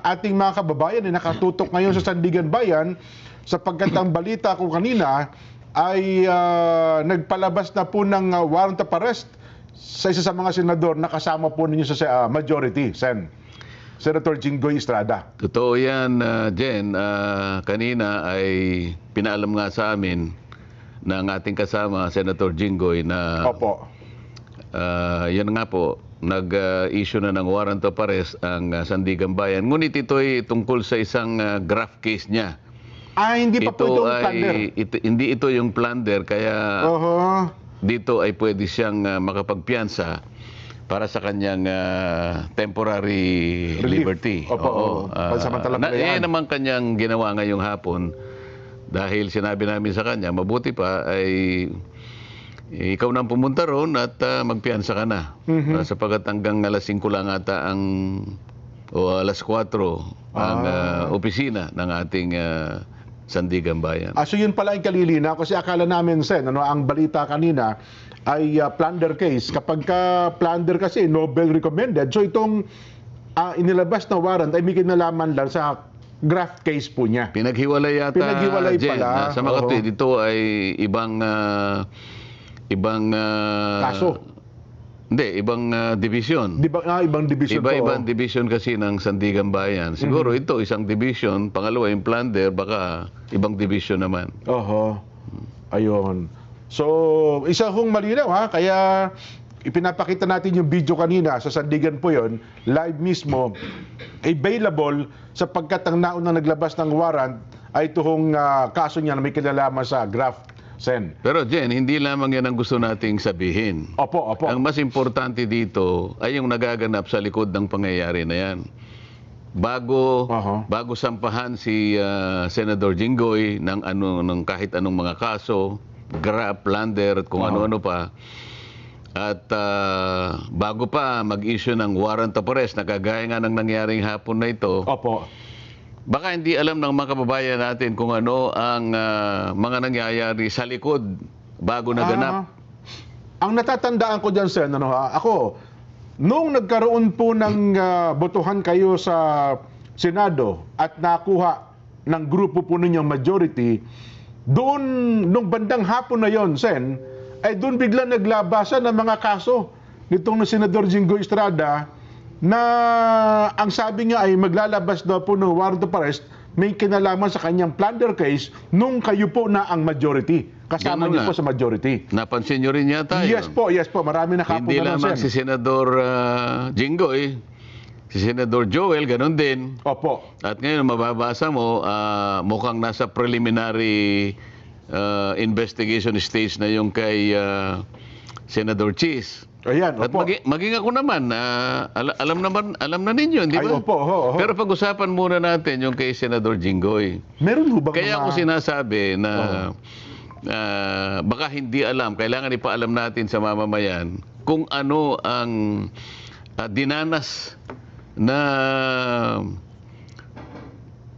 ating mga kababayan ay nakatutok ngayon sa Sandigan Bayan sapagkat ang balita ko kanina ay nagpalabas na po ng warrant of arrest sa isa sa mga senador na kasama po ninyo sa majority, Senator Jinggoy Estrada. Totoo yan, Jen. Kanina ay pinaalam nga sa amin ng ating kasama, Senator Jinggoy, na Opo. yan nga po, nag-issue na ng warrant of arrest ang Sandigan Bayan. Ngunit ito ay tungkol sa isang graft case niya. Hindi pa po ito yung plunder. Hindi ito yung plunder, kaya dito ay pwede siyang makapagpiyansa para sa kanyang temporary liberty. Opo. Pansamantala pa yan. Naman kanyang ginawa ngayong hapon dahil sinabi namin sa kanya, mabuti pa ay ikaw nang pumunta roon at magpiyansa ka na. Sapagat hanggang alas 5 lang ata o alas 4 ang opisina ng ating Sandigan Bayan. So yun pala yung kalilina kasi akala namin, Sen, ang balita kanina ay plunder case. Kapag plunder kasi, Nobel recommended. So itong inilabas na warrant ay may kinalaman lang sa graft case po niya. Pinaghiwalay yata, Pinaghiwalay Jen, pala. sa mga tweet. Ito ay ibang kaso. Hindi, ibang division. Ibang division po. Iba-ibang division kasi ng Sandigan Bayan. Siguro ito isang division, pangalawa yung plunder, baka ibang division naman. Ayun. So, isa hong malinaw kaya ipinapakita natin yung video kanina sa Sandigan po yon, live mismo, available sapagkat ang naunang naglabas ng warrant ay ito hong kaso niya na may kinalaman sa graft. Sen. Pero Jen, hindi lamang yan ang gusto nating sabihin. Opo. Ang mas importante dito ay yung nagaganap sa likod ng pangyayari na yan. Bago sampahan si Senator Jinggoy ng kahit anong mga kaso, graft, plunder at kung ano-ano pa, at bago pa mag-issue ng warrant of arrest na kagaya nga ng nangyaring hapon na ito, baka hindi alam ng mga kababayan natin kung ano ang mga nangyayari sa likod bago naganap. Ang natatandaan ko dyan, Sen, ako, nung nagkaroon po ng botohan kayo sa Senado at nakuha ng grupo po ninyong majority, doon, nung bandang hapon na yon, Sen, ay doon bigla naglabasan ng mga kaso nitong na Senador Jinggoy Estrada na ang sabi niya ay maglalabas daw po ng warrant of arrest may kinalaman sa kanyang plunder case nung kayo po na ang majority. Kasama niyo po sa majority. Napansin niyo rin yata yun? Yes po. Marami na kapon hindi na lamang si Senador Jinggoy, si Senador Joel, ganun din. Opo. At ngayon mababasa mo, mukhang nasa preliminary investigation stage na yung kay Senador Cheese. Ayan, at maging ako naman, alam na ninyo, di ba? Opo. Pero pag-usapan muna natin yung kay Senador Jinggoy. Meron ho bang kaya ako sinasabi na baka hindi alam, kailangan ipaalam natin sa mamamayan kung ano ang dinanas na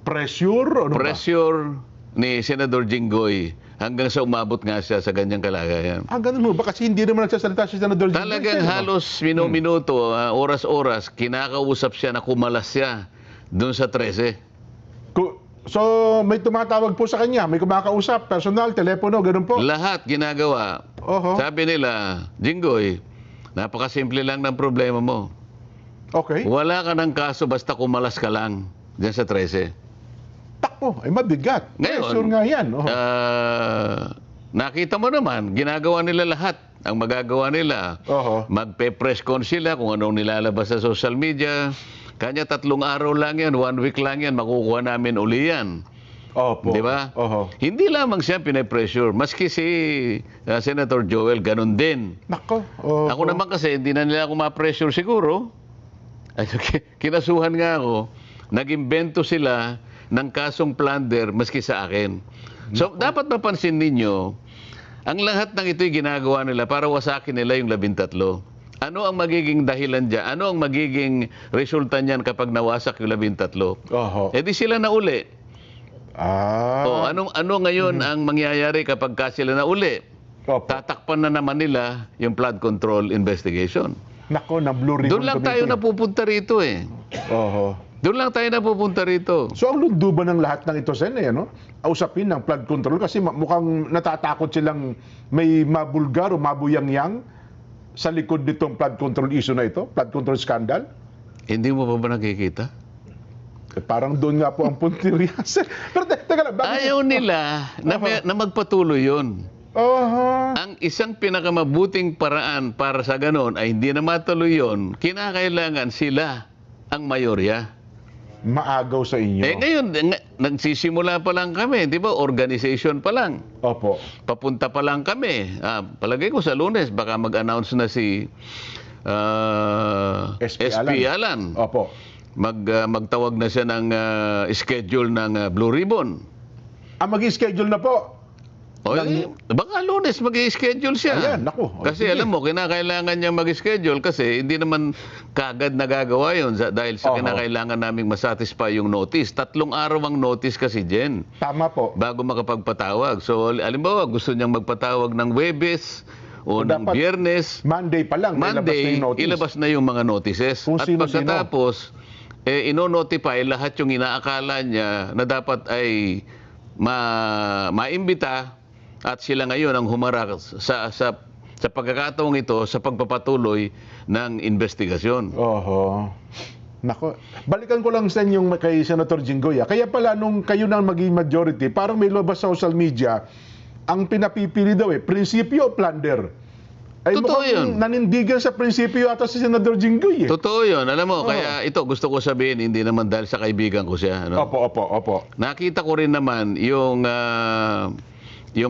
pressure ni Senador Jinggoy hanggang sa umabot nga siya sa ganyang kalagayan. Ganun mo ba? Kasi hindi naman nagsasalita si Senador Jinggoy. Talagang halos minuto, oras-oras, kinakausap siya na kumalas siya doon sa 13. So, may tumatawag po sa kanya, may kumakausap, personal, telepono, ganun po? Lahat ginagawa. Sabi nila, Jinggoy, napakasimple lang ng problema mo. Okay. Wala ka ng kaso basta kumalas ka lang dyan sa 13. Takpo, ay mabigat. Ngayon, sure nga yan. Nakita mo naman, ginagawa nila lahat. Ang magagawa nila, magpe-press con sila kung anong nilalabas sa social media. Kanya 3 araw lang yan, 1 week lang yan, makukuha namin uli yan. Di ba? Hindi lamang siya pinapressure. Maski si Senator Joel, ganun din. Ako naman kasi, hindi na nila ako ma-pressure siguro. Kinasuhan nga ako, nag-imbento sila ng kasong plunder maski sa akin. So, dapat mapansin ninyo, ang lahat ng ito'y ginagawa nila para wasakin nila yung 13. Ano ang magiging dahilan dyan? Ano ang magiging resulta niyan kapag nawasak yung 13? Eh di sila na uli. Ano ngayon ang mangyayari kapag sila na uli? Tatakpan na naman nila yung flood control investigation. Nako, na Blue Ribbon Doon lang tayo napupunta rito eh. Doon lang tayo napupunta rito. So ang lunduban ng lahat ng ito, Sen, no? Usapin ng flood control kasi mukhang natatakot silang may mabulgar o mabuyangyang sa likod nitong flood control issue na ito, flood control scandal. Hindi mo pa ba nakikita? Parang doon nga po ang puntirya. Pero teka lang, bakit? Ayaw nila na magpatuloy yun. Oho. Ang isang pinakamabuting paraan para sa ganon ay hindi na matuloy yun, kinakailangan sila ang mayorya. Maagaw sa inyo. Ngayon, nagsisimula pa lang kami, di ba? Organization pa lang. Opo. Papunta pa lang kami. Palagay ko sa Lunes, baka mag-announce na si SP Alan. Opo. Magtawag na siya ng schedule ng Blue Ribbon. Mag-schedule na po. O, baka Lunes mag-schedule siya. Ayan, naku. Kasi Sige. alam mo, kinakailangan niya mag-schedule kasi hindi naman kagad nagagawa yun dahil sa kinakailangan naming masatisfy yung notice. 3 araw ang notice kasi, Jen, Tama po. bago makapagpatawag. So, alimbawa, gusto niyang magpatawag ng Webes o ng dapat Biyernes. Monday pa lang, Monday, ilabas na yung ilabas na yung mga notice. notices. Kung At sino-sino. pagkatapos, ino-notify lahat yung inaakala niya na dapat ay maimbita at sila ngayon ang humarap sa pagkakataong ito sa pagpapatuloy ng investigasyon. Oho. Nako. Balikan ko lang sa yung kay Senator Jinggoy. Kaya pala nung kayo nang maging majority, parang may lumabas sa social media, ang pinapipili daw prinsipyo o plunder. Ay Totoo mukhang yun. nanindigan sa prinsipyo ata si Senator Jinggoy. Totoo yun. Alam mo, kaya ito gusto ko sabihin, hindi naman dahil sa kaibigan ko siya. Ano? Opo. Nakita ko rin naman yung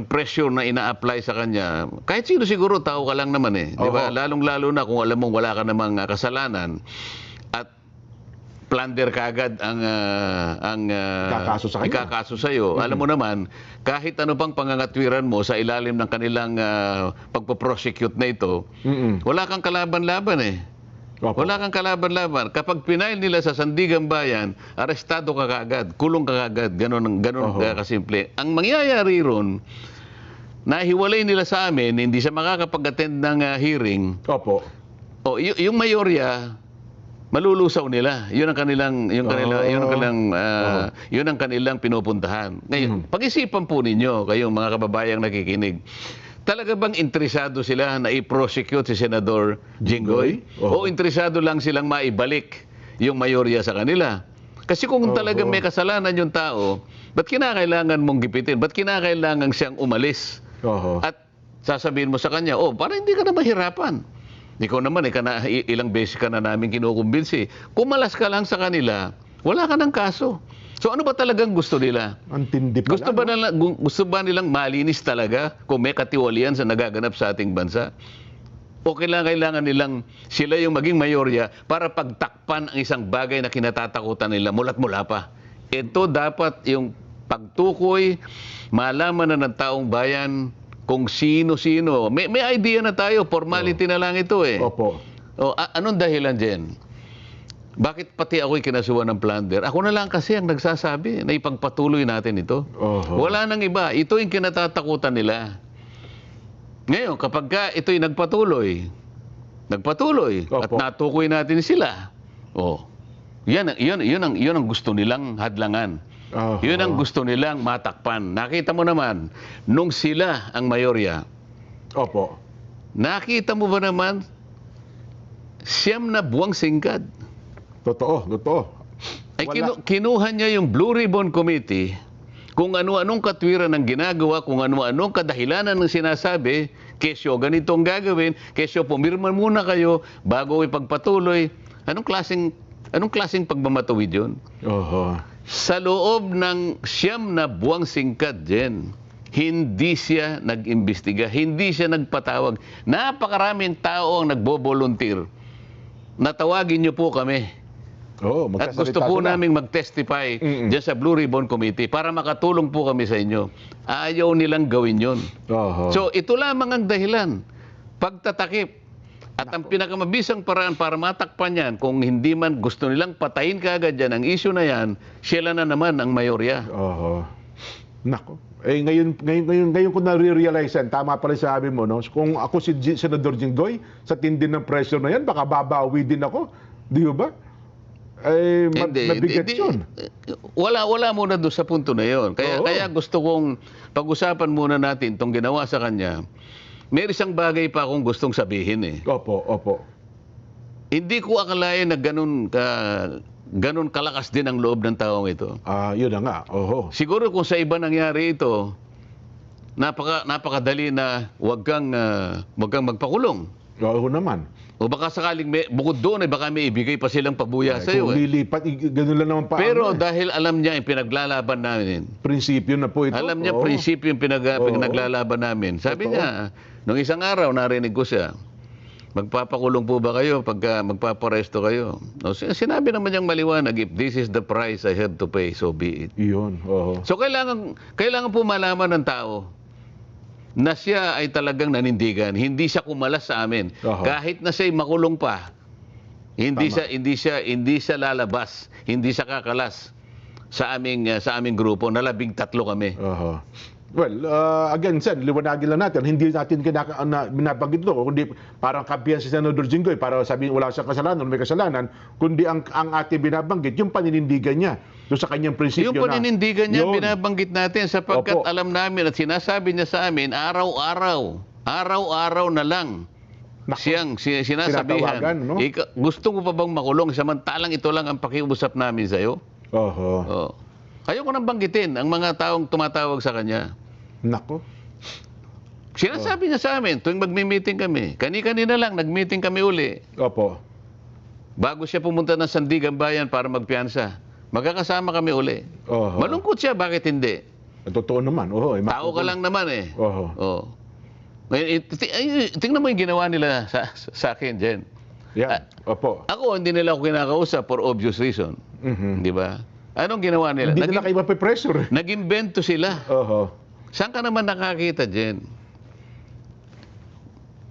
pressure na ina-apply sa kanya. Kahit sino siguro, tao ka lang naman eh. Di ba? Oho. Lalong-lalo na kung alam mong wala ka namang kasalanan at plunder kagad ang Ikakaso sa kanya. ikakaso sa'yo. Alam mo naman, kahit ano pang pangangatwiran mo sa ilalim ng kanilang pagpo-prosecute na ito, wala kang kalaban-laban eh. Opo. Wala kang kalaban-laban. Kapag pinail nila sa Sandigan Bayan, arestado ka kagad, kulong ka kagad, ganun kasimple. Ang mangyayari ron, nahiwalay nila sa amin, hindi siya makakapag-attend ng hearing. Opo. O yung mayorya, malulusaw nila. Yun ang kanilang pinupuntahan. Ngayon, pag-isipan po ninyo, kayong mga kababayang nakikinig. Talaga bang interesado sila na i-prosecute si Senador Jinggoy? O interesado lang silang maibalik yung mayorya sa kanila? Kasi kung talagang may kasalanan yung tao, ba't kinakailangan mong gipitin? Ba't kinakailangan siyang umalis? Oho. At sasabihin mo sa kanya, para hindi ka na mahirapan. Ikaw naman, ilang beses ka na namin kinukumbinsi. Kumalas ka lang sa kanila, wala ka ng kaso. So ano ba talagang gusto nila? Ang tindi pala. Gusto ba nilang malinis talaga kung may katiwalian sa nagaganap sa ating bansa? O kailangan nilang sila yung maging mayorya para pagtakpan ang isang bagay na kinatatakutan nila mula't mula pa? Ito dapat yung pagtukoy, malaman na ng taong bayan kung sino-sino. May idea na tayo, formality na lang ito eh. Opo. Anong dahilan dyan? Bakit pati ako'y kinasuhan ng plunder? Ako na lang kasi ang nagsasabi na ipagpatuloy natin ito. Oho. Wala nang iba. Ito yung kinatatakutan nila. Ngayon, kapag ito'y nagpatuloy at Opo. natukoy natin sila, yun ang gusto nilang hadlangan. Oho. Yun ang gusto nilang matakpan. Nakita mo naman, nung sila ang mayorya, Opo. nakita mo ba naman, 9 na buwang singkad. Totoo. Ay kinuha niya yung Blue Ribbon Committee kung ano-anong katwiran ang ginagawa, kung ano-anong kadahilanan ng sinasabi, kesyo ganitong gagawin, kesyo pumirma muna kayo bago ipagpatuloy. Anong klaseng pagmamatuwid yun? Oho. Sa loob ng 9 na buwang singkad, Jen, hindi siya nag-imbestiga, hindi siya nagpatawag. Napakaraming tao ang nagbo-volunteer. Natawagin niyo po kami. At gusto po naming mag-testify dyan sa Blue Ribbon Committee para makatulong po kami sa inyo. Ayaw nilang gawin yun. Oho. So ito lamang ang dahilan. Pagtatakip. At ang pinakamabisang paraan para matakpan yan, kung hindi man gusto nilang patayin kaagad yan ang issue na yan, sila na naman ang mayorya. Oho. Nako. Ngayon ko na-realize yan, tama pala sabi mo, no? Kung ako si Senador Jinggoy, sa tindi ng pressure na yan, baka babawi din ako. Di ba? mabigat yun. Wala muna doon sa punto na yon. Oo. Kaya gusto kong pag-usapan muna natin itong ginawa sa kanya. May isang bagay pa akong gustong sabihin eh. Opo. Hindi ko akalain na ganun kalakas din ang loob ng taong ito. Yun na nga. Oho. Siguro kung sa iba nangyari ito, napakadali na wag kang magpakulong. Oo naman. O baka sakaling bukod doon, baka may ibigay pa silang pabuya sa iyo. Kung lilipat, ganun lang naman pa. Pero dahil alam niya yung pinaglalaban namin, prinsipyo na po ito. alam niya Oo. prinsipyo yung pinaglalaban namin. Sabi Totoo. niya, nung isang araw narinig ko siya, magpapakulong po ba kayo pagka magpaparesto kayo? O, sinabi naman niyang maliwanag, if this is the price I have to pay, so be it. Yun. Oo. So kailangan po malaman ng tao na siya ay talagang nanindigan. Hindi siya kumalas sa amin. Oho. Kahit na siya'y makulong pa, hindi siya lalabas, hindi siya kakalas sa aming grupo na 13 kami. Oho. Well, again, Sen, liwanagin lang natin, hindi natin binabanggit ito, kundi parang kabihan si Senador Jinggoy, para sabihin wala siyang kasalanan, may kasalanan, kundi ang ating binabanggit, yung paninindigan niya doon sa kanyang prinsipyo Yung paninindigan niya, Yun. binabanggit natin sapagkat Opo. alam namin at sinasabi niya sa amin, araw-araw na lang siyang sinasabihan. Tinatawagan, no? Gusto mo pa bang makulong samantalang ito lang ang pakiusap namin sa'yo? Oho. Oh. Ayoko nang banggitin ang mga taong tumatawag sa kanya. Nako. Sinasabi niya sa amin, tuwing magmi-meeting kami, kani-kanina lang, nag-meeting kami uli. Opo. Bago siya pumunta ng Sandigan Bayan para magpiyansa, magkakasama kami uli. Oho. Malungkot siya, bakit hindi? Totoo naman. Oho. Tao ka lang naman eh. Oho. Oh. Ngayon, tingnan mo yung ginawa nila sa akin, Jen. Yan. Opo. Ako, hindi nila ako kinakausap for obvious reason. Mhm. Di ba? Anong ginawa nila? Hindi nila kayo mapipressure. Nag-invento sila. Oho. Saan ka naman nakakita, Jen?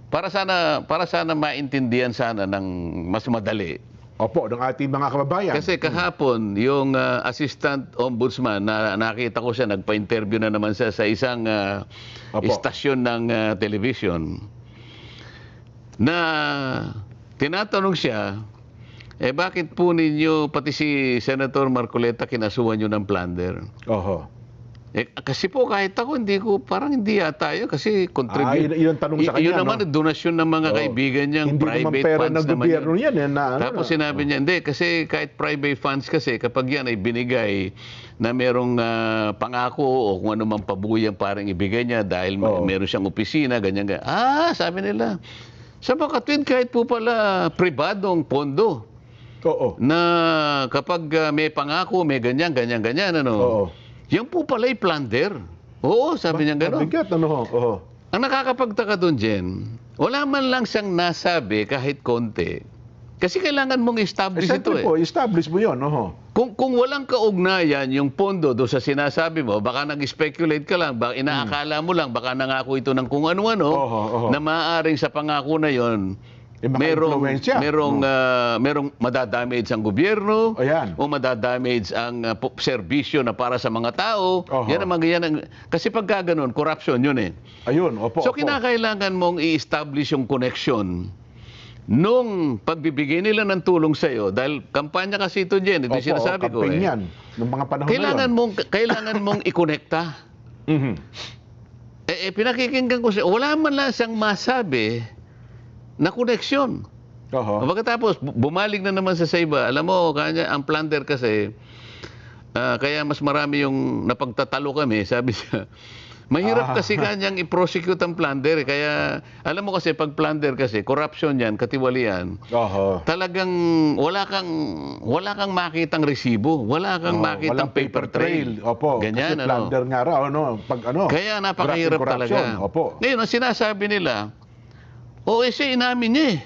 Para sana maintindihan sana ng mas madali. Opo, ng ating mga kababayan. Kasi kahapon, yung assistant ombudsman, na nakita ko siya, nagpa-interview na naman siya sa isang Opo. istasyon ng television, na tinatanong siya, bakit po ninyo, pati si Senator Marcoleta, kinasuhan nyo ng plunder? Oho. Kasi po kahit ako, parang hindi yata yun kasi contribute. Yun ang tanong sa kanya, Yun naman, no? donasyon ng mga kaibigan niyang Hindi private naman pera funds ng naman gobyerno yun. yan. Tapos sinabi niya, hindi, kasi kahit private funds kasi, kapag yan ay binigay na merong pangako o kung ano mang pabuyang parang ibigay niya dahil meron siyang opisina, ganyan. Sabi nila, sa Makatwid kahit po pala pribadong pondo Oo. na kapag may pangako, may ganyan, ano. Oo. Yan po pala'y plunder. Oo, sabi niya gano'n. Mabigat, ano? Oo. Ang nakakapagtaka doon, Jen, wala man lang siyang nasabi kahit konti. Kasi kailangan mong establish ito Siyempre po, establish mo yun. Oho. Kung walang kaugnayan yung pondo doon sa sinasabi mo, baka nag-speculate ka lang, baka inaakala mo lang, baka nangako ito ng kung ano-ano, Oho. na maaaring sa pangako na yon, Maka-influensya. merong madadamage ang gobyerno, Ayan. o madadamage ang serbisyo na para sa mga tao. Oho. Yan ang kasi pagka ganun, corruption yun eh. Ayun, opo. So opo. kinakailangan mong i-establish yung connection nung pagbibigay nila ng tulong sa iyo, dahil kampanya kasi ito, Jen, ito yung sinasabi ko campaign eh. yan. Noong mga panahon Kailangan mong i-connecta. Mhm. Pinakikinggan ko siya, wala man lang siyang masabi na koneksyon. Oho. Pagkatapos, bumalik na naman sa iba. Alam mo, kanya, ang plunder kasi, kaya mas marami yung napagtatalo kami, sabi siya. Mahirap kasi kanyang i-prosecute ang plunder. Kaya, alam mo kasi, pag plunder kasi, corruption yan, katiwalian. Oho. Talagang wala kang makitang resibo, wala kang makitang Walang paper trail. Opo. Ganyan, kasi plunder nga raw, ano? Pag ano? Kaya napakahirap corruption. talaga. Opo. Ngayon, ang sinasabi nila, siya inamin niya eh.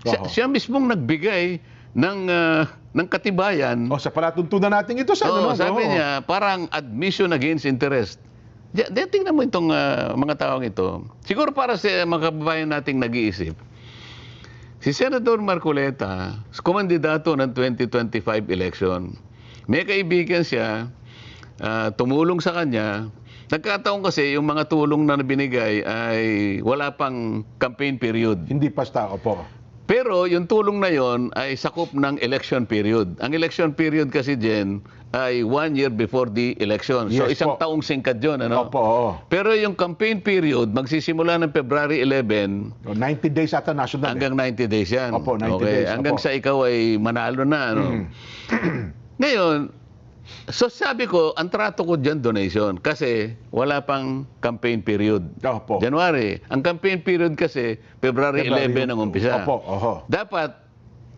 Oho. Siya mismong nagbigay ng katibayan. O, sa palatuntunan natin ito, sa ano? Sabi niya, parang admission against interest. Tingnan mo itong mga taong ito. Siguro para sa mga kababayan nating nag-iisip. Si Senator Marcoleta, kumandidato ng 2025 election. May kaibigan siya, tumulong sa kanya. Nagkataon kasi yung mga tulong na binigay ay wala pang campaign period. Hindi basta, opo. Pero yung tulong na yon ay sakop ng election period. Ang election period kasi Jen ay 1 year before the election. So Yes isang po. taong singkat yun. Ano? Opo, oo. Pero yung campaign period, magsisimula ng February 11 90 days ata national. hanggang 90 days yan. Opo, 90 okay? days, Hanggang opo. sa ikaw ay manalo na. Ano? Ngayon, so sabi ko, ang trato ko dyan donation kasi wala pang campaign period. Opo. January. Ang campaign period kasi February 11 ang umpisa. Opo, oho. Dapat,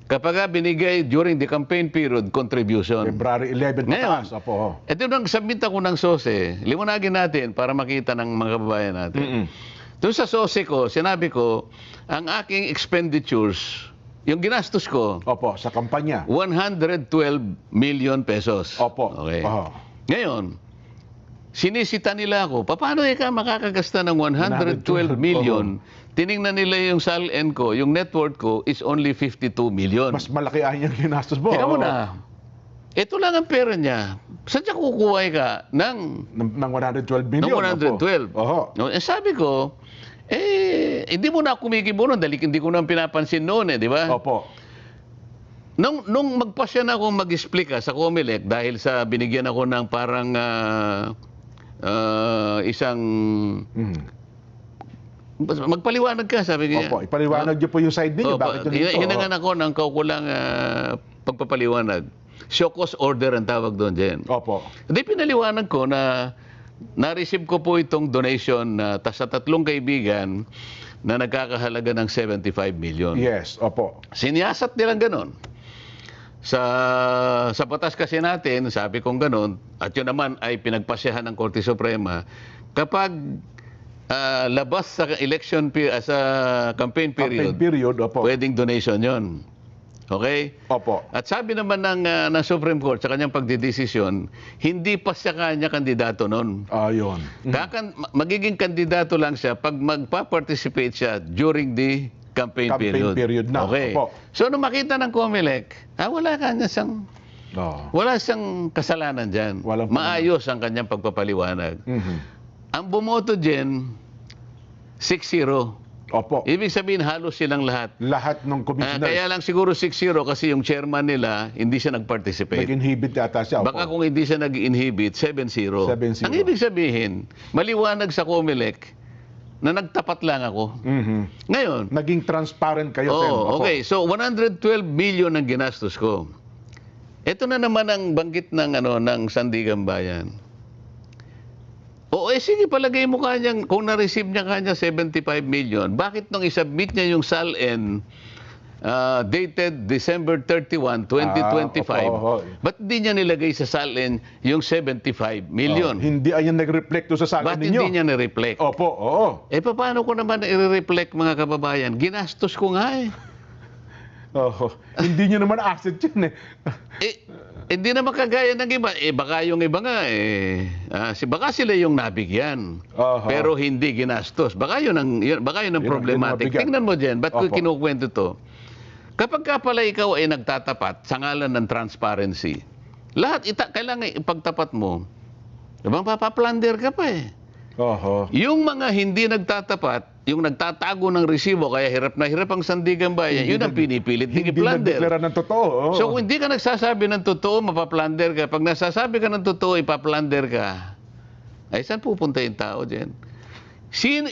kapag binigay during the campaign period, contribution. February 11 Ngayon, pataas. Opo, oho. ito nang submit ako ng SOSE, liwanagin natin para makita ng mga kababayan natin. Doon sa SOSE ko, sinabi ko, ang aking expenditures, yung ginastos ko, Opo, sa kampanya. 112 million pesos. Opo. Okay. Oho. Ngayon, sinisita nila ako, paano ka makakagasta ng 112 million? Tiningnan nila yung SALN ko, yung net worth ko is only 52 million. Mas malaki ay yung ginastos mo. Teka Oo. muna, ito lang ang pera niya. Saan siya kukuha ka ng Ng 112 million. 112? Opo. Oho. No, sabi ko, hindi mo na kumikibo nun dahil hindi ko na pinapansin noon di ba? Opo. Nung magpasya na ako mag-explica sa COMELEC dahil sa binigyan ako ng parang isang magpaliwanag ka, sabi niya. Opo, ipaliwanag niyo po yung side ninyo. Opo, Bakit yun dito? hinangan ako ng kaukulang pagpapaliwanag. Show cause order ang tawag doon, Jen. Opo. Hindi pinaliwanag ko na na-receive ko po itong donation sa tatlong kaibigan na nagkakahalaga ng 75 million. Yes, opo. Sinyasat nilang ganon. Sa batas kasi natin, sabi kong ganon, at yun naman ay pinagpasyahan ng Korte Suprema, kapag labas sa sa campaign period, Campaign period, opo. pwedeng donation yon. Okay? Opo. At sabi naman ng Supreme Court sa kanyang pagdidesisyon, hindi pa siya kanya kandidato noon. Ayun. Magiging kandidato lang siya pag magpa-participate siya during the campaign period na. Okay. Opo. So nung makita ng COMELEC, wala kanya siyang Oh. wala siyang kasalanan diyan. Walang Maayos ang kanyang pagpapaliwanag. Ang bumoto diyan 6-0. Opo. Ibig sabihin halos silang lahat. Lahat ng commissioners. Kaya lang siguro 6-0 kasi yung chairman nila hindi siya nag-participate. Nag-inhibit yata siya. Opo. Baka kung hindi siya nag-inhibit, 7-0. 7-0. Ang ibig sabihin, maliwanag sa COMELEC na nagtapat lang ako. Ngayon, Naging transparent kayo, Sen. Opo. okay. So 112 million ang ginastos ko. Ito na naman ang banggit ng ng Sandigan Bayan. Sige, palagay mo kanyang, kung na-receive niya kanya 75 million, bakit nung isubmit niya yung SALN dated December 31, 2025, opo. ba't di niya nilagay sa SALN yung 75 million? Hindi ayan nag-reflect doon sa sakin Ba't ninyo. hindi niya na-reflect? Opo, oo. Paano ko naman i-reflect mga kababayan? Ginastos ko nga Oho. Hindi nyo naman asset yun Hindi naman kagaya ng iba. Baka yung iba nga, baka sila yung nabigyan. Aha. Pero hindi ginastos. Baka yun ang problematic. mabigyan. Tingnan mo dyan, ba't ko Opo. kinukwento to? Kapag ka pala ikaw ay nagtatapat sa ngalan ng transparency, lahat kailangan ipagtapat mo. Diba, papaplander ka pa Oho. Yung mga hindi nagtatapat, yung nagtatago ng resibo, kaya hirap na hirap ang Sandigan Bayan, yun ang pinipilit Hindi i-plunder. nagdeklara ng totoo. Oo. So kung hindi ka nagsasabi ng totoo, mapaplander ka. Pag nasasabi ka ng totoo, ipaplander ka. Ay, saan pupunta yung tao dyan?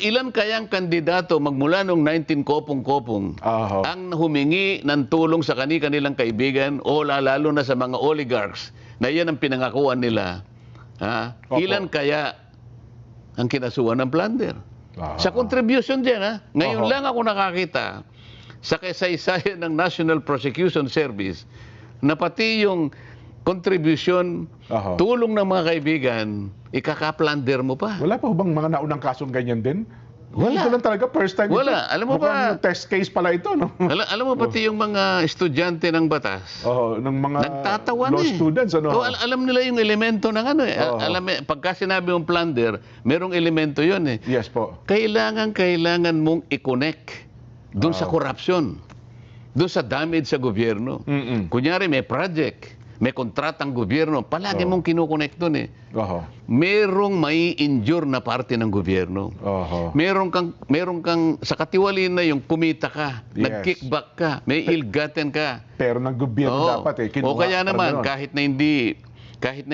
Ilan kayang kandidato magmula nung 19 kopong-kopong Oho. ang humingi ng tulong sa kanilang kaibigan o lalo na sa mga oligarchs na yan ang pinangakuan nila. Opo. Ilan kaya ang kinasuhan ng plunder? Ah. Sa contribution dyan, ngayon Oho. lang ako nakakita sa kasaysayan ng National Prosecution Service na pati yung contribution, Oho. tulong ng mga kaibigan, ikaka-plunder mo pa. Wala pa ho bang mga naunang kasong ganyan din? Wala. Ito lang talaga, first time Wala. ito. Alam mo Mukhang ba- test case pala ito, no? Alam mo pati yung mga estudyante ng batas, Oh, ng mga nagtatawa law na students, ano? alam nila yung elemento ng Oo. pagka sinabi mong plunder, merong elemento yun Yes po. Kailangan mong i-connect doon sa corruption, doon sa damage sa gobyerno. Kunyari may project, may kontratang gobyerno, palagi Oo. mong kinukonek doon eh. Oho. Merong may injure na parte ng gobyerno. Oho. Meron kang sa katiwalian na yung kumita ka, Yes. nag-kickback ka, may ill-gotten ka. Pero ng gobyerno Oo. dapat eh. O kaya para naman, ganun. kahit na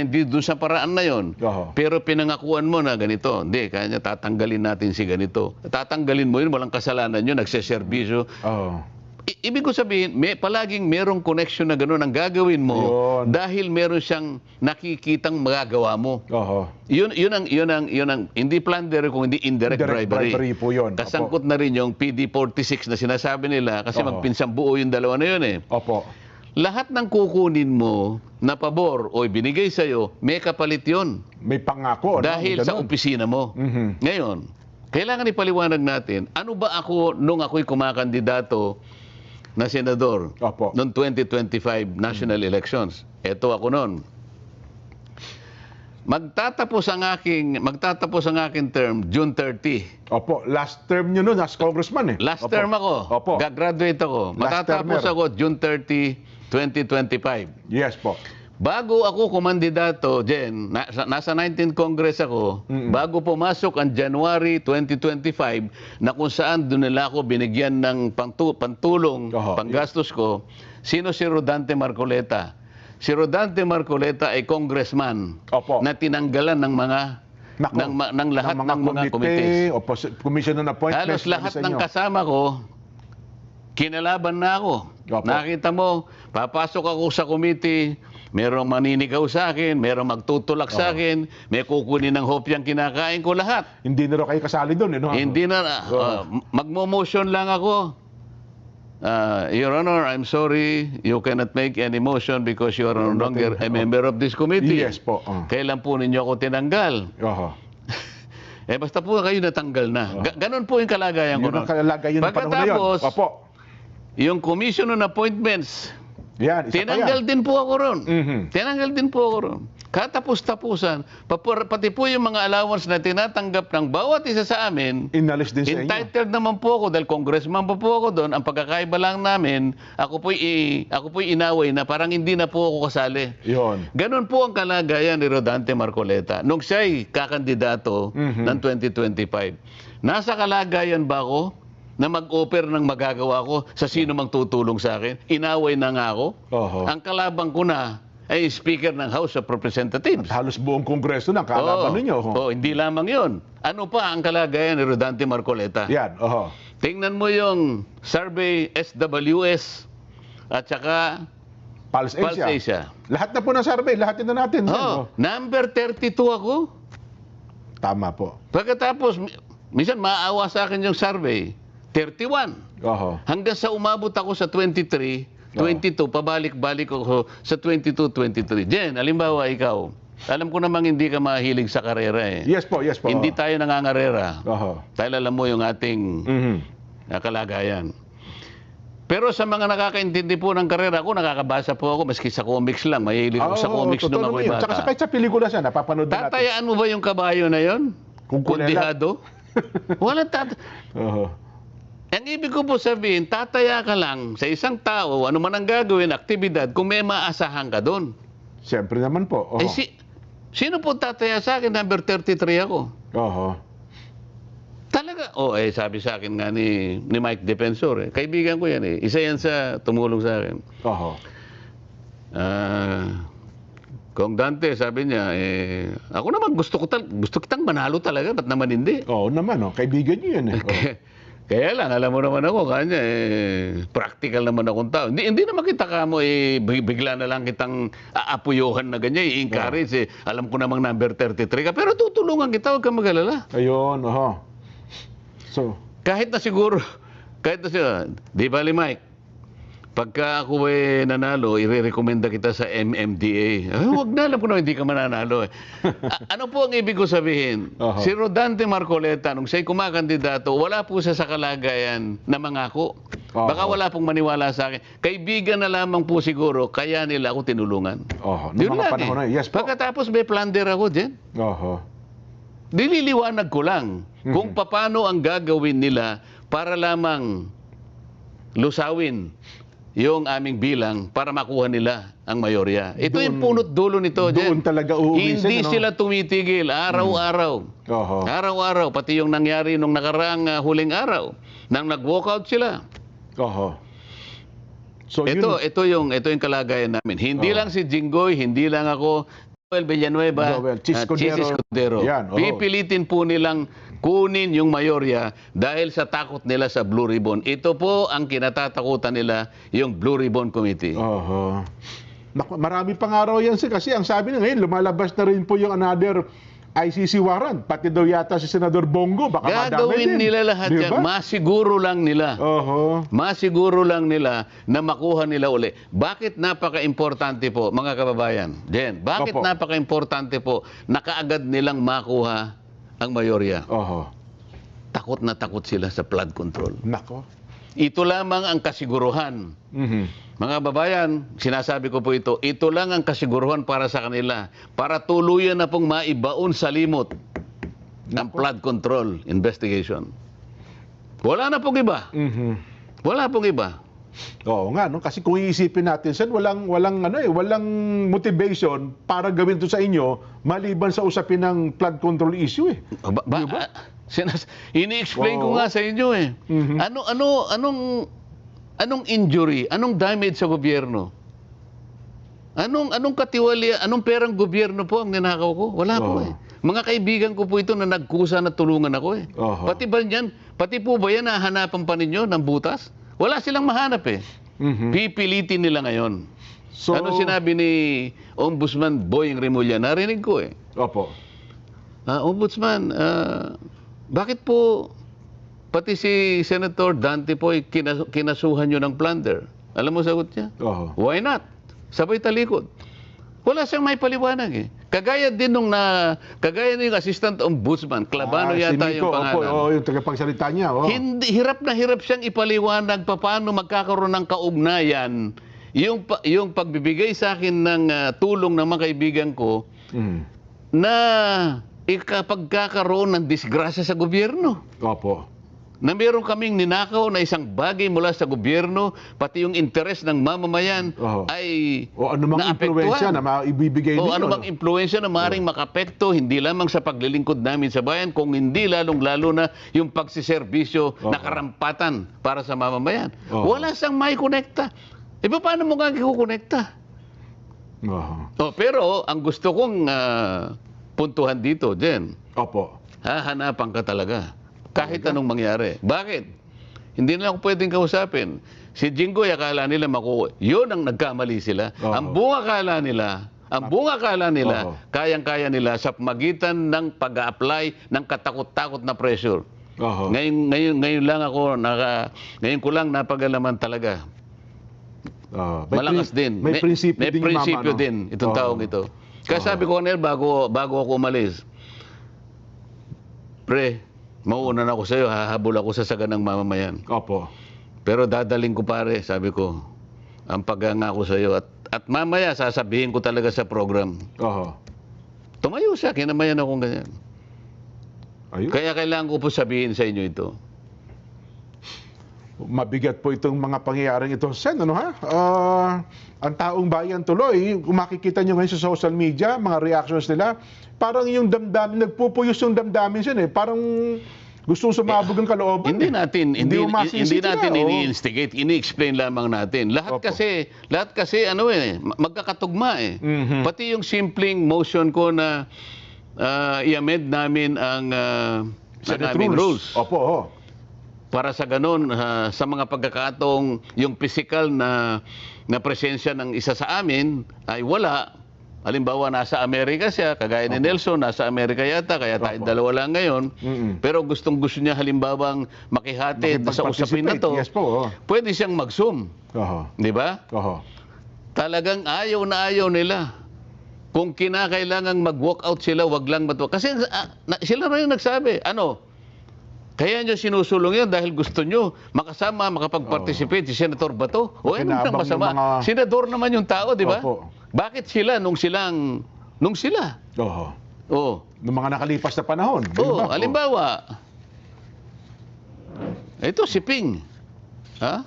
hindi doon sa paraan na yon, Oho. pero pinangakuan mo na ganito, hindi, kaya tatanggalin natin si ganito. Tatanggalin mo yun, walang kasalanan yun, nagseserbisyo. Oo. Ibig ko sabihin, palaging merong connection na gano'n ang gagawin mo Yun. dahil meron siyang nakikitang magagawa mo. Oho. Yun ang hindi plunder kung hindi indirect bribery. bribery po yun. Kasangkot na rin yung PD46 na sinasabi nila kasi Oo. magpinsang buo yung dalawa na yun eh. Opo. Lahat ng kukunin mo na pabor o ibinigay sa'yo, may kapalit yun. May pangako. no? Dahil sa Ganun. opisina mo. Mhm. Ngayon, kailangan ipaliwanag natin, ano ba ako nung ako'y kumakandidato na senador Opo. noong 2025 national elections? Ito ako noon. Magtatapos ang aking term June 30. Opo. Last term nyo nun as congressman eh. Last Opo. term ako. Opo. Gagraduate ako. Last Matatapos termer. ako June 30, 2025. Yes po. Bago ako kumandidato, Jen, nasa 19th Congress ako, bago pumasok ang January 2025, na kung saan doon nila ako binigyan ng pantulong, Oho. panggastos ko, sino si Rodante Marcoleta? Si Rodante Marcoleta ay congressman Opo. na tinanggalan ng mga Nako. ng lahat ng mga committees. Opo. Commission on appointments. Halos lahat sa ng inyo. kasama ko, kinalaban na ako. Opo. Nakita mo, papasok ako sa committee, merong maninigaw sa akin, merong magtutulak sa akin, may kukunin ng hopyang kinakain ko lahat. Hindi na raw kayo kasali doon eh. No? Hindi na, magmo-motion lang ako. Your Honor, I'm sorry, you cannot make any motion because you are no longer a member of this committee. Yes po. Kailan po ninyo ako tinanggal? Oho. Basta po kayo natanggal na. Ganon po yung kalagayan ko Yun ang noon. kalagayan ng panahon na yun. Pagkatapos, Opo. yung Commission on Appointments, Yan. Isa tinanggal pa yan. din po ako ron. Mhm. Tinanggal din po ako ron. Katapos-tapusan, pati po yung mga allowance na tinatanggap ng bawat isa sa amin, Inalis din sa inyo. entitled naman po ako dahil congressman pa po ako doon. Ang pagkakaiba lang namin, ako po'y inaway na parang hindi na po ako kasali. Yun. Ganon po ang kalagayan ni Rodante Marcoleta nung siya'y kakandidato ng 2025. Nasa kalagayan ba ako na mag-offer ng magagawa ko sa sino mang tutulong sa akin? Inaway na nga ako. Oho. Ang kalabang ko na ay Speaker ng House of Representatives. Halos buong kongreso na kalaban ninyo. Hindi lamang yon. Ano pa ang kalagayan ni Rodante Marcoleta? Yan. Oho. Tingnan mo yung survey SWS at saka Pulse Pulse Asia. Asia. Lahat na po ng survey. Lahat ito natin. Yan, oh. Number 32 ako. Tama po. Pagkatapos, minsan maawa sa akin yung survey, 31. Oho. Hanggang sa umabot ako sa 23, 22, pabalik-balik ako sa 22, 23. Jen, halimbawa ikaw, alam ko namang hindi ka mahilig sa karera eh. Yes po. Yes po. Hindi tayo nangangarera. Oho. Dahil alam mo yung ating Mhm. kalagayan. Pero sa mga nakakaintindi po ng karera, ako nakakabasa po ako, maski sa comics lang. Mahilig ako sa comics nung totoo ako'y naman yun. Tsaka bata. kahit sa pelikula siya, napapanood na natin. Tatayaan mo ba yung kabayo na yon? Kung kulela. Kundihado? Walang Oho. Ang ibig ko po sabihin, tataya ka lang sa isang tao, ano man ang gagawin, aktibidad, kung may maasahan ka doon. Siyempre naman po. Oho. Sino po tataya sa akin? Number 33 ako. Oho. Talaga? Sabi sa akin nga ni Mike Defensor, kaibigan ko yan eh. Isa yan sa tumulong sa akin. Oho. Kung Dante, sabi niya, ako naman gusto kitang manalo talaga, ba't naman hindi? Oo naman, kaibigan niyo yan eh. Kaya lang, alam mo naman ako, kanya, practical naman akong tao. Hindi naman kita kamo, bigla na lang kitang aapuyuhan na ganyan, i-encourage. Alam ko namang number 33 ka, pero tutulungan kita, huwag kang mag-alala. Ayun, oho. So, Kahit na siguro, di ba, Mike, pagka ako nanalo, i-recommenda kita sa MMDA. Huwag na, alam ko na hindi ka mananalo. Ano po ang ibig ko sabihin? Oho. Si Rodante Marcoleta, nung siya'y kumakandidato, wala po siya sa kalagayan na mangako. Oho. Baka wala pong maniwala sa akin. Kaibigan na lamang po siguro, kaya nila ako tinulungan. oho. Yun Noong mga lang panahon na yun. Yes po. Pagkatapos may plunder ako, Jen. Oho. Nililiwanag ko lang kung paano ang gagawin nila para lamang lusawin yung aming bilang para makuha nila ang mayorya. Ito yung punot dulo nito, Doon Jen. talaga uuwi Hindi ano? sila tumitigil araw-araw. Oho. Araw-araw, pati yung nangyari nung nakaraang huling araw, nang nag-walkout sila. Oho. So Ito yung kalagayan namin. Hindi lang si Jinggoy, hindi lang ako, Joel Villanueva, Chis Escudero. Yan, Pipilitin po nilang kunin yung mayorya dahil sa takot nila sa Blue Ribbon. Ito po ang kinatatakutan nila, yung Blue Ribbon Committee. Oho. Naku, marami pang araw yan kasi ang sabi na ngayon, lumalabas na rin po yung another ICC warrant. Pati daw yata si Senador Bongo, baka madami din. Gagawin nila lahat Di ba? yan. Masiguro lang nila. Oho. Masiguro lang nila na makuha nila uli. Bakit napaka-importante po, mga kababayan? Jen, bakit Opo. napaka-importante po na kaagad nilang makuha ang mayorya? Oho. Takot na takot sila sa flood control. Nako. Ito lamang ang kasiguruhan. Mhm. Mga babayan, sinasabi ko po ito lang ang kasiguruhan para sa kanila, para tuluyan na pong maibaon sa limot ang flood control investigation. Wala na pong iba. Mhm. Wala pong iba. Oo nga, no? Kasi kung iisipin natin, Sen, walang motivation para gawin to sa inyo maliban sa usapin ng flood control issue eh. Ini-explain ko Oo. nga sa inyo eh. Mhm. Anong injury, anong damage sa gobyerno? Anong katiwali, anong perang gobyerno po ang ninakaw ko? Wala po Oo. eh. Mga kaibigan ko po ito na nagkusa na tulungan ako eh. Oho. Pati po ba yan hahanapan pa ninyo ng butas? Wala silang mahanap eh. Mhm. Pipilitin nila ngayon. So, Ano sinabi ni Ombudsman Boying Remulla? Narinig ko eh. Opo. Ombudsman, bakit po pati si Senator Dante po kinasuhan nyo ng plunder? Alam mo sagot niya? Oho. Why not? Sabay talikod. Wala siyang may paliwanag eh. Kagaya yung Assistant Ombudsman, Clabano Si yata Miko, yung pangalan. Opo, yung tagapagsalita niya. Oh. Hindi, hirap na hirap siyang ipaliwanag paano magkakaroon ng kaugnayan yung pagbibigay sa akin ng tulong ng mga kaibigan ko Mhm. na ikapagkakaroon ng disgrasya sa gobyerno. Opo. Na meron kaming ninakaw na isang bagay mula sa gobyerno, pati yung interes ng mamamayan Oo. ay O ano mang impluwensya na maibibigay o ninyo. ano bang impluensya na maaaring makapekto hindi lamang sa paglilingkod namin sa bayan, kung hindi lalong-lalo na yung pagsiservisyo na karampatan para sa mamamayan. Oo. Wala siyang may konekta. E paano mo nga kukonekta? Oho. Pero ang gusto kong puntuhan dito, Jen, Opo. hahanapan ka talaga. Kahit anong mangyari. Bakit? Hindi na ako pwedeng kausapin. Si Jinggoy, akala nila makuha. Yun ang nagkamali sila. Oo. Ang bunga akala nila, Oo. kayang-kaya nila sa magitan ng pag-a-apply ng katakot-takot na pressure. Oho. Ngayon lang ako, ngayon ko lang napagalaman talaga. Malakas din. May prinsipyo may din yung prinsipyo mama, no? din itong Oo. taong ito. Kaya sabi ko kanil, bago ako umalis, pre, mauuna na ako sa'yo, hahabol ako sa saganang mamamayan. Opo. Pero dadaling ko pare, sabi ko, ang pagngako sa'yo. At mamaya, sasabihin ko talaga sa program. Oho. Tumayo siya, kinamayan akong ganyan. Ayun. Kaya kailangan ko po sabihin sa inyo ito. Mabigat po itong mga pangyayaring ito. Sen, ano ha? Ang taong bayan tuloy, kung makikita nyo ngayon sa social media, mga reactions nila, parang yung damdamin, nagpupuyos yung damdamin siya eh. Parang gustong sumabog ang kalooban. Hindi natin umasisi sila, ini-instigate, ini-explain lamang natin. Lahat Opo. kasi magkakatugma eh. Mhm. Pati yung simpleng motion ko na i-amend namin ang Senate aming rules. Opo, oh. Para sa ganun, sa mga pagkakataong yung physical na presensya ng isa sa amin ay wala. Halimbawa, nasa Amerika siya, kagaya ni Nelson, nasa Amerika yata, kaya tayo dalawa lang ngayon. Mm-mm. Pero gustong-gusto niya halimbawang makihatid sa usapin na to, Yes po, oh. pwede siyang mag-zoom. Oho. Di ba? Oho. Talagang ayaw na ayaw nila. Kung kinakailangang mag-walk out sila, wag lang matuwa. Kasi sila rin nagsabi, kaya nyo sinusulong yun dahil gusto nyo makasama, makapag-participate si Senator Bato. O ano nang Makinabang masama? yung mga- Senador naman yung tao, di ba? Opo. Bakit sila nung sila? Oho. Oo. Noong mga nakalipas na panahon. di Oo, ba? halimbawa, ito si Ping. Ha?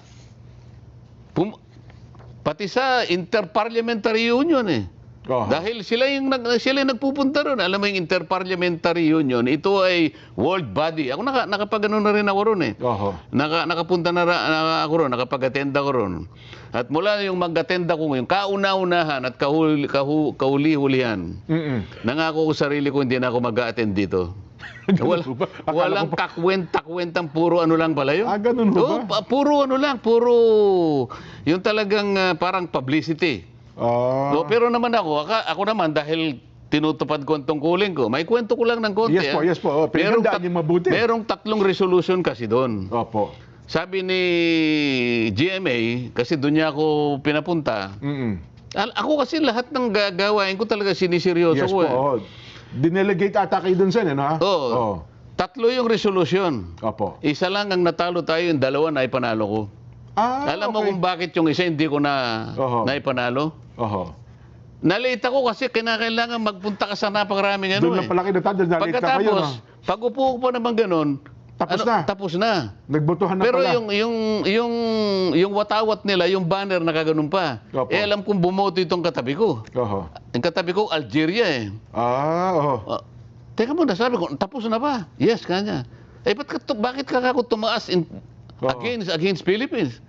Pati sa Interparliamentary Union eh. Oho. Dahil sila yung nagpupunta ron. Alam mo yung Interparliamentary Union, ito ay world body. Ako nakapag-ano na rin ako ron eh. Oho. Nakapunta na ako ron, nakapag-attend ako ron. At mula yung mag-attend ako ngayon, kauna-unahan at kahuli-hulihan, nangako ko sarili ko hindi na ako mag-attend dito. Ganun ba? Akala Walang ko pa- kakwentang puro ano lang pala yun. Ganun Oo, ba? puro ano lang, puro yung talagang parang publicity. No, pero naman ako naman dahil tinutupad ko ang tungkulin ko, may kwento ko lang ng konti. Yes po. Oh, pinagandaan niyo mabuti. Merong 3 resolution kasi doon. Opo. Sabi ni GMA, kasi doon niya ako pinapunta, ako kasi lahat ng gagawain ko talaga siniseryoso Yes ko po. eh. Oh. Dinelegate ata kayo dun sen, ha? Oo. 3 yung resolution. Opo. Isa lang ang natalo tayo, yung 2 na ipanalo ko. Alam mo kung bakit yung isa hindi ko Oho. naipanalo? Oho. Nalate ako kasi kinakailangan magpunta ka sa napakaraming ano Doon eh. na pala kayo natalo, nalita kayo, Pagkatapos, no? pag upo ko pa naman ganun, Tapos na. Tapos na. Nagbotohan na Pero pala. yung watawat nila, yung banner nakaganon pa. Opo. Alam kong bumoto itong katabi ko. Oho. Ang katabi ko, Algeria eh. Oho. Teka muna, sabi ko, tapos na ba? Yes, kanya. Bakit ka ako tumaas Oo. against Philippines?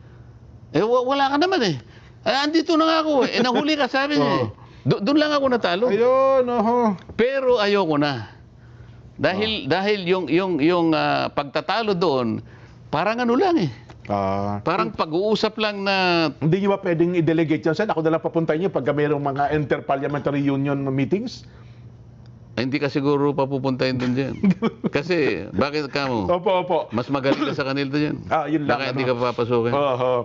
Wala ka naman eh. Andito na nga ako eh. Nahuli ka, sabi niya eh. Doon lang ako natalo. Ayun, oho. Pero ayoko na. Dahil yung pagtatalo doon, parang ano lang eh. Parang pag-uusap lang na Hindi nyo ba pwedeng i-delegate yan, sen? Ako na lang papuntahin nyo pag mayroong mga Interparliamentary Union meetings? hindi ka siguro papupuntahin doon dyan. Kasi bakit ka mo? Opo. Mas magaling ka sa kanila dyan. Yun lang. Baka hindi ka papasukin. Oho.